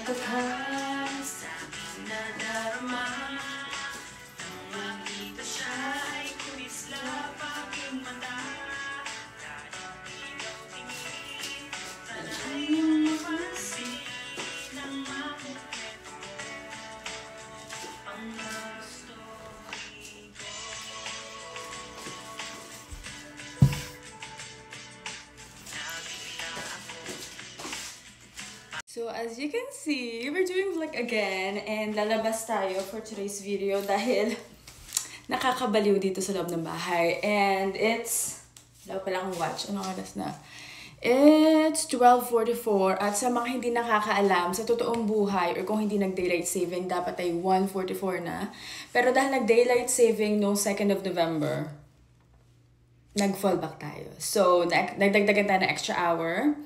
pagkakal sa aking nadarama. Nang makita siya'y kumislap aking mata. Kahit ilaw tingin, talay yung mapansin ng makukwento mo ang gusto ko. So as you can see, we're doing vlog again and lalabas tayo for today's video dahil nakakabaliw dito sa loob ng bahay. And it's, wala pala akong watch, anong oras na? It's 12:44 at sa mga hindi nakakaalam, sa totoong buhay or kung hindi nag-daylight saving, dapat ay 1:44 na. Pero dahil nag-daylight saving no 2nd of November, nag-fall back tayo. So, nagdagdagan tayo ng extra hour.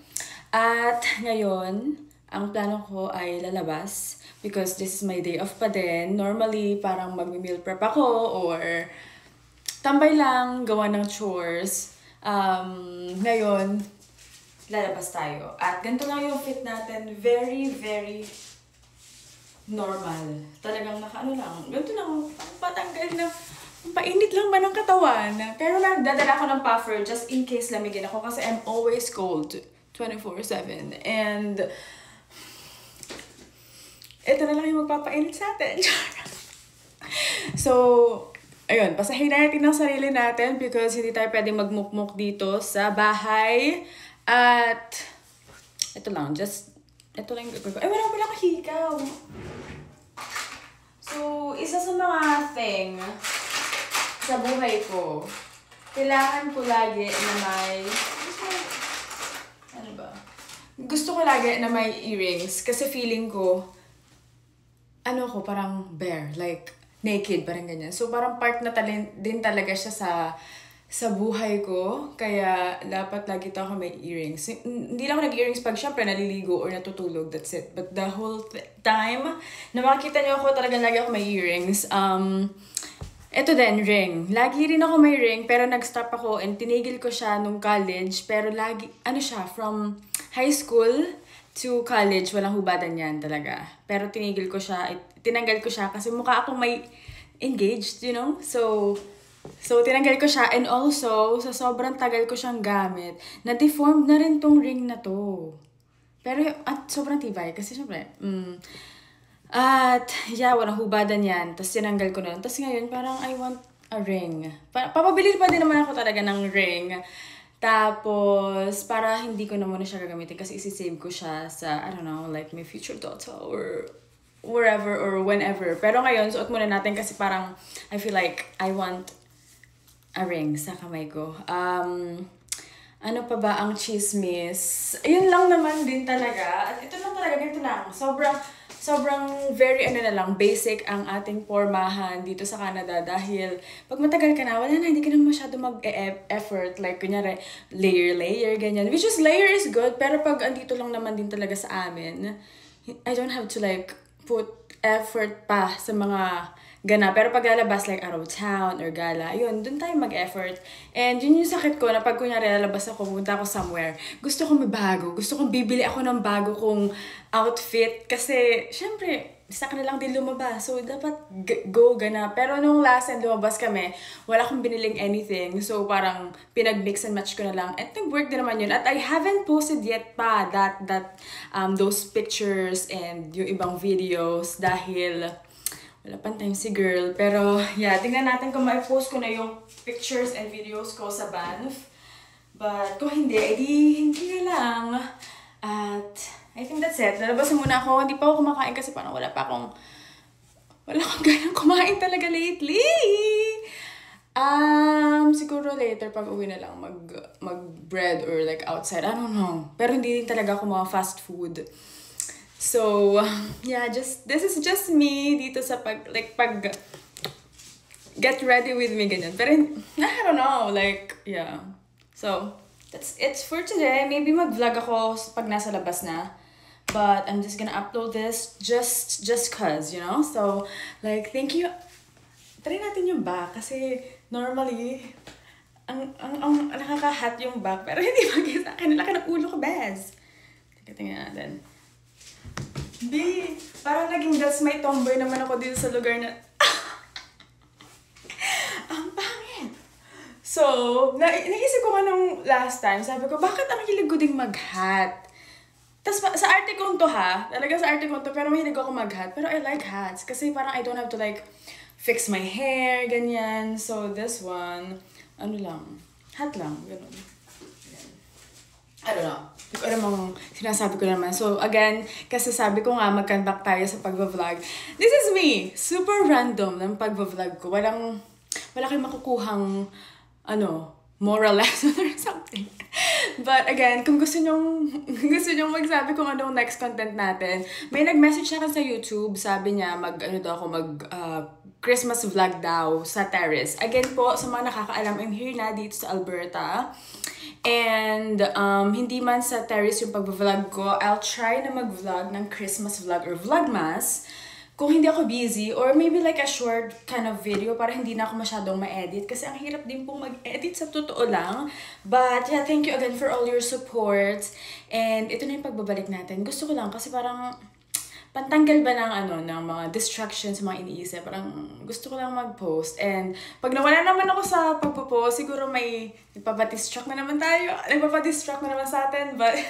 At ngayon, ang plano ko ay lalabas because this is my day off pa din. Normally, parang mag-meal prep ako or tambay lang, gawa ng chores. Ngayon, lalabas tayo. At ganito lang yung fit natin. Very, very normal. Talagang naka-ano lang. Ganito lang, patanggal na. Painit lang ba ng katawan? Pero nagdadala ko ng puffer just in case lamigin ako kasi I'm always cold 24/7. And ito na lang yung magpapainit sa atin. So, ayun, pasahin natin ang sarili natin because hindi tayo pwedeng magmukmuk dito sa bahay. At ito lang, ito lang yung gagawin ko. Ay, wala pala kahikaw. So, isa sa mga thing sa buhay ko, kailangan ko lagi na may, ano ba? Gusto ko lagi na may earrings kasi feeling ko, ano ko, parang bare, like naked, parang ganyan. So, parang part na din talaga siya sa buhay ko. Kaya, dapat lagi ako may earrings. Hindi lang ako nag-earrings pag syempre naliligo or natutulog, that's it. But the whole time na makikita niyo ako, talagang lagi ako may earrings. Ito din, ring. Lagi rin ako may ring, pero nag-stop ako and tinigil ko siya nung college. Pero lagi, ano siya, from high school to college, walang hubadan yan talaga. Pero tinigil ko siya, tinanggal ko siya kasi mukha akong may engaged, you know? So tinanggal ko siya and also, sa sobrang tagal ko siyang gamit, na-deformed na rin tong ring na to. Pero, at sobrang tibay kasi syempre, at, yeah, walang hubadan yan. Tapos tinanggal ko na. Tapos ngayon, parang I want a ring. Papabili pa din naman ako talaga ng ring. Tapos, para hindi ko na muna siya gagamitin kasi isi-save ko siya sa, I don't know, like my future daughter or wherever or whenever. Pero ngayon, suot muna natin kasi parang I feel like I want a ring sa kamay ko. Ano pa ba ang chismis? Yun lang naman din talaga. At ito lang talaga, ganito lang. Sobrang very na lang, basic ang ating pormahan dito sa Canada dahil pag matagal ka na, wala na, hindi ka na masyado mag-effort. Like, kunyari, layer, ganyan. Which is, layer is good, pero pag andito lang naman din talaga sa amin, I don't have to like, put effort pa sa mga gana. Pero pag lalabas, like out of town or gala, yun, dun tayo mag-effort. And yun yung sakit ko na pag kunyari lalabas ako, pumunta ako somewhere, gusto kong may bago. Gusto kong bibili ako ng bago kong outfit. Kasi, syempre, sa kanilang din lumabas. So, dapat go gana. Pero nung last time lumabas kami, wala akong biniling anything. So, parang pinag-mix and match ko na lang. At nag-work din naman yun. At I haven't posted yet pa those pictures and yung ibang videos dahil wala pang time si girl. Pero, yeah, tingnan natin kung ma-post ko na yung pictures and videos ko sa Banff. But, kung hindi, edi hindi na lang. At, I think that's it. Lalabasin muna ako. Hindi pa ako kumakain kasi parang wala akong ganang kumain talaga lately. Siguro later pag uwi na lang mag-bread or like outside. I don't know. Pero hindi din talaga ako mga fast food. So, yeah, this is just me dito sa pag get ready with me, ganyan. Pero, I don't know, like, yeah. So, that's it for today. Maybe mag-vlog ako pag nasa labas na. But, I'm just gonna upload this just cause, you know? So, like, thank you. Try natin yung back kasi normally, ang nakaka-hot yung back. Pero hindi bagay sa akin. Laki ng ulo ko, Bez. Tingnan natin. Di, parang naging that's my tomboy naman ako dito sa lugar na... Ang pangit! So, naisip ko nga nung last time, sabi ko, bakit ang hilig ko ding mag-hat? Tapos sa arte kong to ha, talaga sa arte kong to, pero mahilig ako mag-hat. Pero I like hats, kasi parang I don't have to like fix my hair, ganyan. So this one, ano lang, hat lang, ganun. I don't know. Hindi ko alam ang sinasabi ko naman. So, again, kasi sabi ko nga, mag-come back tayo sa pag-vlog. This is me! Super random ng pag-vlog ko. Wala kayong makukuhang, moral lesson or something. But again, kung gusto nyong magsabi kung anong next content natin, may nag-message sa akin sa YouTube, sabi niya, Christmas vlog daw sa terrace. Again po, sa mga nakakaalam, I'm here na dito sa Alberta. And hindi man sa terrace yung pag-vlog ko, I'll try na mag-vlog ng Christmas vlog or vlogmas kung hindi ako busy, or maybe like a short kind of video para hindi na ako masyadong ma-edit kasi ang hirap din pong mag-edit sa totoo lang. But yeah, thank you again for all your support. And ito na yung pagbabalik natin. Gusto ko lang kasi parang pantanggal ba ng mga distractions, mga iniisip. Parang gusto ko lang mag-post. And pag nawala naman ako sa pagpo-post, siguro may nagpapadistract na naman tayo. Nagpapadistract na naman sa atin. But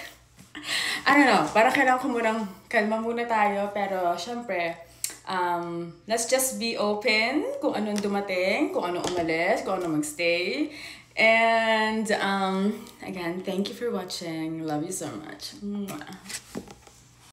I don't know. Parang kailangan ko munang kalma muna tayo. Pero syempre, let's just be open kung anong dumating, kung anong umalis, kung anong magstay. And again, thank you for watching. Love you so much. Mwah.